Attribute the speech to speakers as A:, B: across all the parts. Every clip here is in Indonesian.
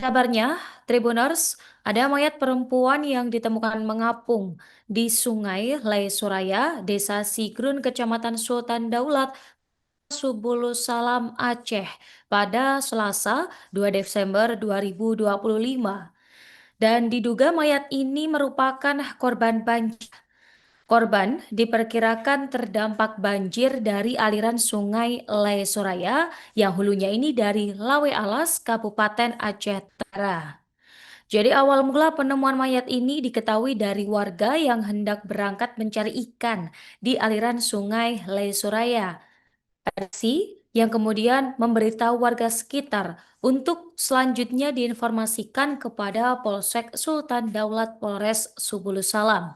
A: Kabarnya, Tribuners, ada mayat perempuan yang ditemukan mengapung di Sungai Lei Suraya, Desa Sigrun, Kecamatan Sultan Daulat, Subulus Salam, Aceh, pada Selasa 2 Desember 2025. Dan diduga mayat ini merupakan korban banjir. Korban diperkirakan terdampak banjir dari aliran Sungai Lei Suraya yang hulunya ini dari Lawe Alas, Kabupaten Aceh Utara. Jadi awal mula penemuan mayat ini diketahui dari warga yang hendak berangkat mencari ikan di aliran Sungai Lei Suraya. Aksi yang kemudian memberitahu warga sekitar untuk selanjutnya diinformasikan kepada Polsek Sultan Daulat Polres Subulus Salam.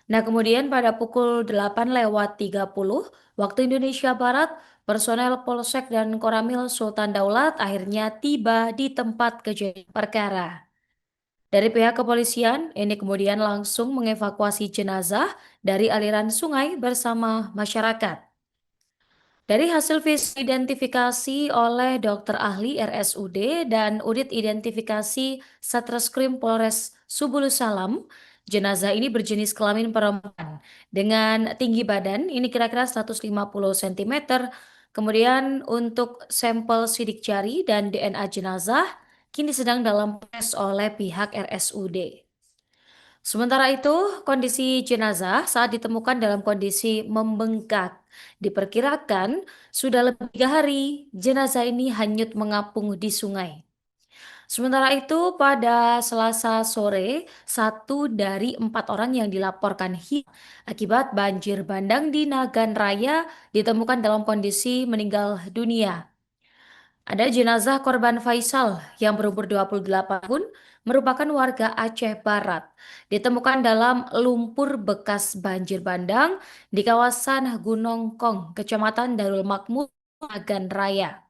A: Nah, kemudian pada pukul 8:30 waktu Indonesia Barat, personel Polsek dan Koramil Sultan Daulat akhirnya tiba di tempat kejadian perkara. Dari pihak kepolisian, ini kemudian langsung mengevakuasi jenazah dari aliran sungai bersama masyarakat. Dari hasil identifikasi oleh dokter ahli RSUD dan unit identifikasi Satreskrim Polres Subulus Salam, jenazah ini berjenis kelamin perempuan dengan tinggi badan ini kira-kira 150 cm. Kemudian untuk sampel sidik jari dan DNA jenazah kini sedang dalam proses oleh pihak RSUD. Sementara itu, kondisi jenazah saat ditemukan dalam kondisi membengkak. Diperkirakan sudah lebih 3 hari jenazah ini hanyut mengapung di sungai. Sementara itu, pada Selasa sore, 1 dari 4 orang yang dilaporkan hilang akibat banjir bandang di Nagan Raya ditemukan dalam kondisi meninggal dunia. Ada jenazah korban Faisal yang berumur 28 tahun, merupakan warga Aceh Barat. Ditemukan dalam lumpur bekas banjir bandang di kawasan Gunung Kong, Kecamatan Darul Makmur, Nagan Raya.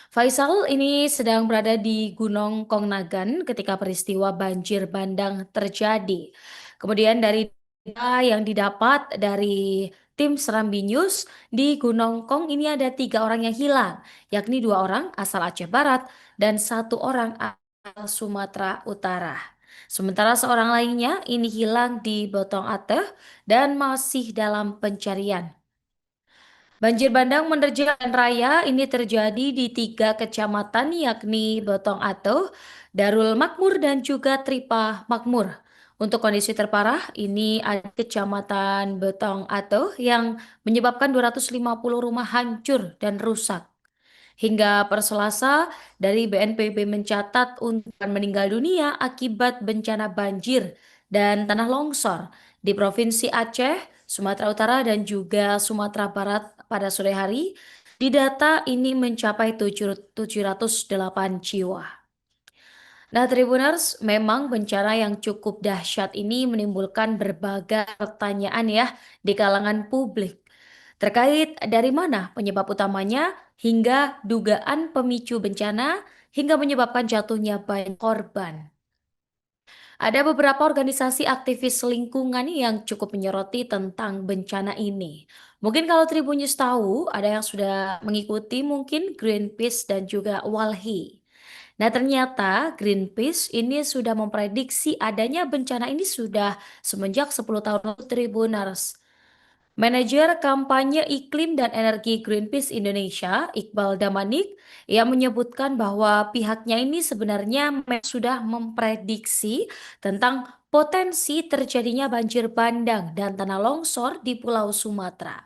A: Faisal ini sedang berada di Gunung Kong Nagan ketika peristiwa banjir bandang terjadi. Kemudian dari data yang didapat dari tim Serambi News di Gunung Kong ini ada 3 orang yang hilang, yakni 2 orang asal Aceh Barat dan 1 orang asal Sumatera Utara. Sementara seorang lainnya ini hilang di Botong Ateh dan masih dalam pencarian. Banjir bandang menerjang jalan raya ini terjadi di 3 kecamatan yakni Botong Atuh, Darul Makmur dan juga Tripah Makmur. Untuk kondisi terparah ini ada Kecamatan Botong Atuh yang menyebabkan 250 rumah hancur dan rusak. Hingga per Selasa, dari BNPB mencatat untuk meninggal dunia akibat bencana banjir dan tanah longsor di Provinsi Aceh, Sumatera Utara, dan juga Sumatera Barat pada sore hari. Di data ini mencapai 708 jiwa. Nah, Tribuners, memang bencana yang cukup dahsyat ini menimbulkan berbagai pertanyaan ya di kalangan publik. Terkait dari mana penyebab utamanya hingga dugaan pemicu bencana hingga menyebabkan jatuhnya banyak korban. Ada beberapa organisasi aktivis lingkungan yang cukup menyoroti tentang bencana ini. Mungkin kalau Tribun News tahu, ada yang sudah mengikuti mungkin Greenpeace dan juga Walhi. Nah, ternyata Greenpeace ini sudah memprediksi adanya bencana ini sudah semenjak 10 tahun lalu, Tribuners. Manajer kampanye iklim dan energi Greenpeace Indonesia, Iqbal Damanik, yang menyebutkan bahwa pihaknya ini sebenarnya sudah memprediksi tentang potensi terjadinya banjir bandang dan tanah longsor di Pulau Sumatera.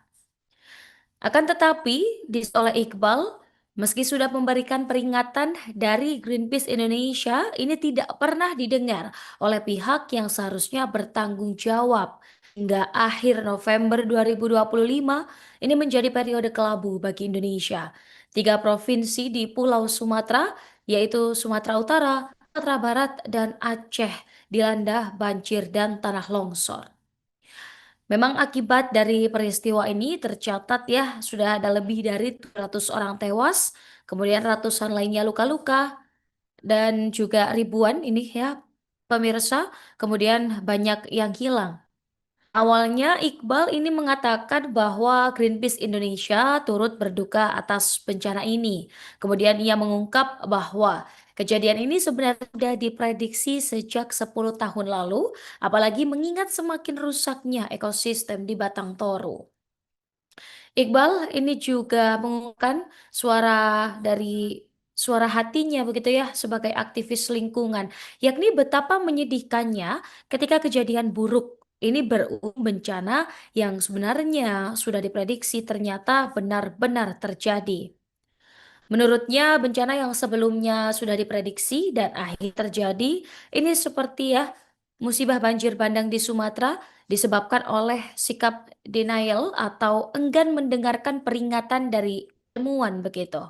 A: Akan tetapi, oleh Iqbal, meski sudah memberikan peringatan dari Greenpeace Indonesia, ini tidak pernah didengar oleh pihak yang seharusnya bertanggung jawab. Hingga akhir November 2025, ini menjadi periode kelabu bagi Indonesia. 3 provinsi di Pulau Sumatera, yaitu Sumatera Utara, Sumatera Barat, dan Aceh, dilanda banjir dan tanah longsor. Memang akibat dari peristiwa ini tercatat ya sudah ada lebih dari 200 orang tewas, kemudian ratusan lainnya luka-luka dan juga ribuan ini ya pemirsa, kemudian banyak yang hilang. Awalnya Iqbal ini mengatakan bahwa Greenpeace Indonesia turut berduka atas bencana ini. Kemudian ia mengungkap bahwa Kejadian ini sebenarnya sudah diprediksi sejak 10 tahun lalu, apalagi mengingat semakin rusaknya ekosistem di Batang Toru. Iqbal ini juga mengungkapkan suara hatinya begitu ya sebagai aktivis lingkungan, yakni betapa menyedihkannya ketika kejadian buruk ini berulang bencana yang sebenarnya sudah diprediksi ternyata benar-benar terjadi. Menurutnya, bencana yang sebelumnya sudah diprediksi dan akhir terjadi, ini seperti ya musibah banjir bandang di Sumatera disebabkan oleh sikap denial atau enggan mendengarkan peringatan dari ilmuwan begitu.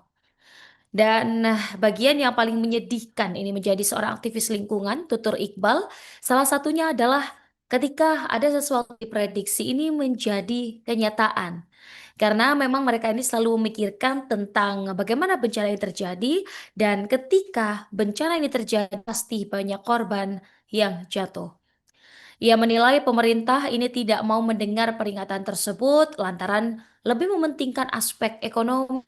A: Dan bagian yang paling menyedihkan ini menjadi seorang aktivis lingkungan, tutur Iqbal, salah satunya adalah ketika ada sesuatu diprediksi ini menjadi kenyataan. Karena memang mereka ini selalu memikirkan tentang bagaimana bencana ini terjadi dan ketika bencana ini terjadi pasti banyak korban yang jatuh. Ia menilai pemerintah ini tidak mau mendengar peringatan tersebut lantaran lebih mementingkan aspek ekonomi.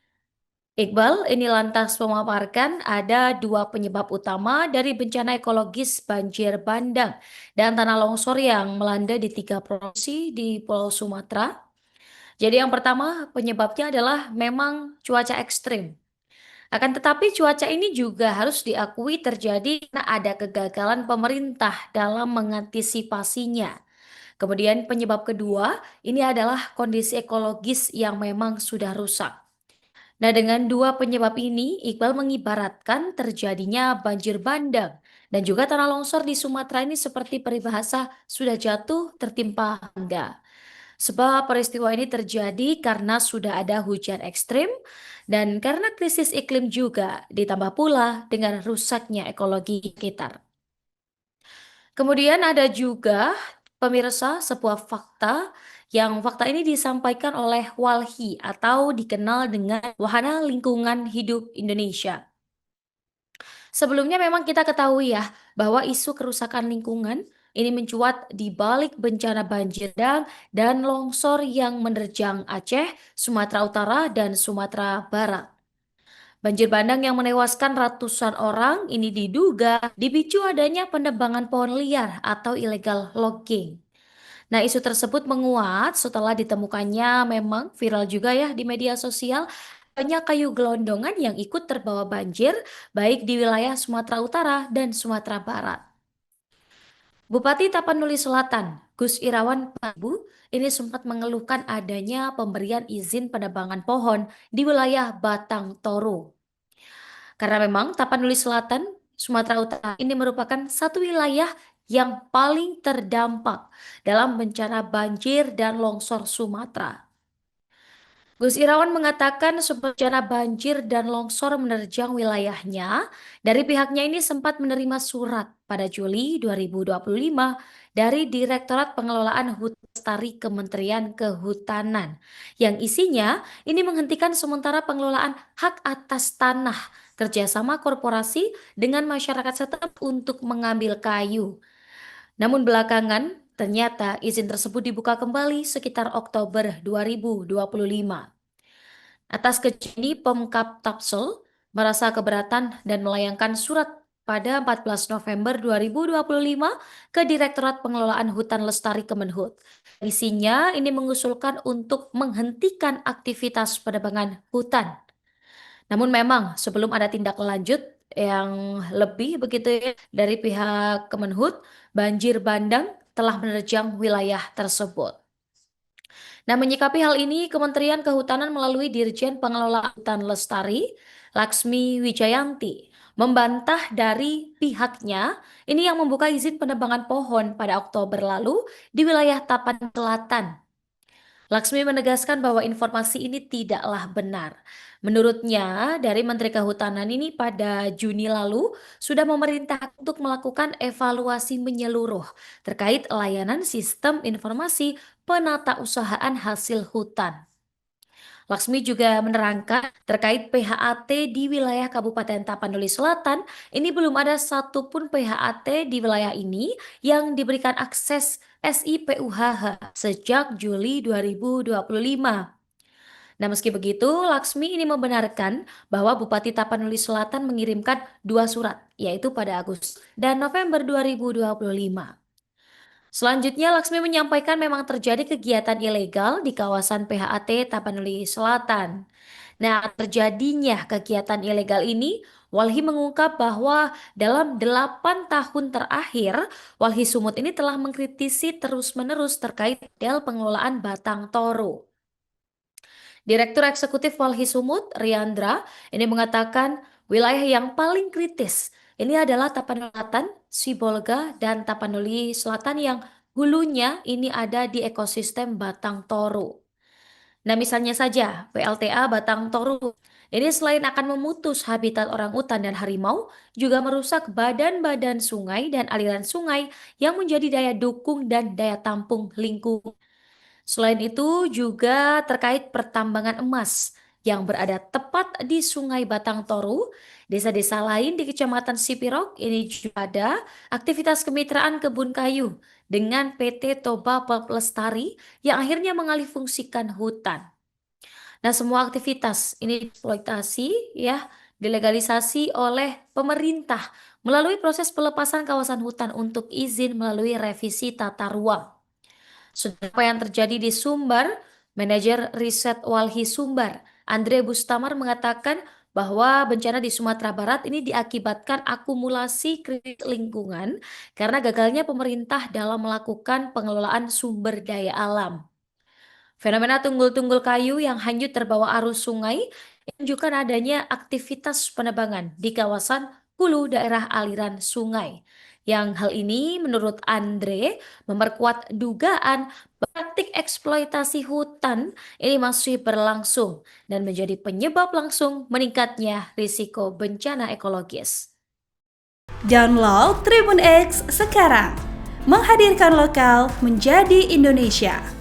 A: Iqbal ini lantas memaparkan ada dua penyebab utama dari bencana ekologis banjir bandang dan tanah longsor yang melanda di tiga provinsi di Pulau Sumatera. Jadi yang pertama penyebabnya adalah memang cuaca ekstrim. Akan tetapi cuaca ini juga harus diakui terjadi karena ada kegagalan pemerintah dalam mengantisipasinya. Kemudian penyebab kedua ini adalah kondisi ekologis yang memang sudah rusak. Nah, dengan dua penyebab ini, Iqbal mengibaratkan terjadinya banjir bandang dan juga tanah longsor di Sumatera ini seperti peribahasa sudah jatuh tertimpa tangga. Sebab peristiwa ini terjadi karena sudah ada hujan ekstrim dan karena krisis iklim juga, ditambah pula dengan rusaknya ekologi sekitar. Kemudian ada juga pemirsa sebuah fakta ini disampaikan oleh WALHI atau dikenal dengan Wahana Lingkungan Hidup Indonesia. Sebelumnya memang kita ketahui ya bahwa isu kerusakan lingkungan ini mencuat di balik bencana banjir dan longsor yang menerjang Aceh, Sumatera Utara, dan Sumatera Barat. Banjir bandang yang menewaskan ratusan orang ini diduga dipicu adanya penebangan pohon liar atau illegal logging. Nah, isu tersebut menguat setelah ditemukannya memang viral juga ya di media sosial banyak kayu gelondongan yang ikut terbawa banjir baik di wilayah Sumatera Utara dan Sumatera Barat. Bupati Tapanuli Selatan, Gus Irawan Pabu, ini sempat mengeluhkan adanya pemberian izin penebangan pohon di wilayah Batang Toru. Karena memang Tapanuli Selatan, Sumatera Utara ini merupakan satu wilayah yang paling terdampak dalam bencana banjir dan longsor Sumatera. Gus Irawan mengatakan bencana banjir dan longsor menerjang wilayahnya. Dari pihaknya ini sempat menerima surat pada Juli 2025 dari Direktorat Pengelolaan Hutan Lestari Kementerian Kehutanan yang isinya ini menghentikan sementara pengelolaan hak atas tanah kerjasama korporasi dengan masyarakat setempat untuk mengambil kayu. Namun belakangan ternyata izin tersebut dibuka kembali sekitar Oktober 2025. Atas kejadian ini, Pemkab Tapsel merasa keberatan dan melayangkan surat pada 14 November 2025 ke Direktorat Pengelolaan Hutan Lestari Kemenhut. Isinya ini mengusulkan untuk menghentikan aktivitas penebangan hutan. Namun memang sebelum ada tindak lanjut yang lebih begitu ya dari pihak Kemenhut, banjir bandang telah menerjang wilayah tersebut. Nah, menyikapi hal ini, Kementerian Kehutanan melalui Dirjen Pengelolaan Hutan Lestari, Laksmi Wijayanti, membantah dari pihaknya ini yang membuka izin penebangan pohon pada Oktober lalu di wilayah Tapan Selatan. Laksmi menegaskan bahwa informasi ini tidaklah benar. Menurutnya, dari Menteri Kehutanan ini pada Juni lalu sudah memerintah untuk melakukan evaluasi menyeluruh terkait layanan sistem informasi penata usahaan hasil hutan. Laksmi juga menerangkan terkait PHAT di wilayah Kabupaten Tapanuli Selatan, ini belum ada satupun PHAT di wilayah ini yang diberikan akses SIPUHH sejak Juli 2025. Nah, meski begitu, Laksmi ini membenarkan bahwa Bupati Tapanuli Selatan mengirimkan dua surat, yaitu pada Agustus dan November 2025. Selanjutnya, Laksmi menyampaikan memang terjadi kegiatan ilegal di kawasan PHAT Tapanuli Selatan. Nah, terjadinya kegiatan ilegal ini, Walhi mengungkap bahwa dalam 8 tahun terakhir, Walhi Sumut ini telah mengkritisi terus-menerus terkait model pengelolaan Batang Toru. Direktur Eksekutif Walhi Sumut, Riandra, ini mengatakan wilayah yang paling kritis ini adalah Tapanuli Selatan, Sibolga, dan Tapanuli Selatan yang hulunya ini ada di ekosistem Batang Toru. Nah, misalnya saja PLTA Batang Toru ini selain akan memutus habitat orangutan dan harimau, juga merusak badan-badan sungai dan aliran sungai yang menjadi daya dukung dan daya tampung lingkungan. Selain itu juga terkait pertambangan emas yang berada tepat di Sungai Batang Toru, desa-desa lain di Kecamatan Sipirok ini juga ada aktivitas kemitraan kebun kayu dengan PT Toba Pelestari yang akhirnya mengalihfungsikan hutan. Nah, semua aktivitas ini eksploitasi ya dilegalisasi oleh pemerintah melalui proses pelepasan kawasan hutan untuk izin melalui revisi tata ruang. Sudah apa yang terjadi di Sumbar, manajer riset Walhi Sumbar, Andre Bustamar mengatakan bahwa bencana di Sumatera Barat ini diakibatkan akumulasi krisis lingkungan karena gagalnya pemerintah dalam melakukan pengelolaan sumber daya alam. Fenomena tunggul-tunggul kayu yang hanyut terbawa arus sungai menunjukkan adanya aktivitas penebangan di kawasan hulu daerah aliran sungai. Yang hal ini menurut Andre memperkuat dugaan praktik eksploitasi hutan ini masih berlangsung dan menjadi penyebab langsung meningkatnya risiko bencana ekologis.
B: Download Tribun X sekarang, menghadirkan lokal menjadi Indonesia.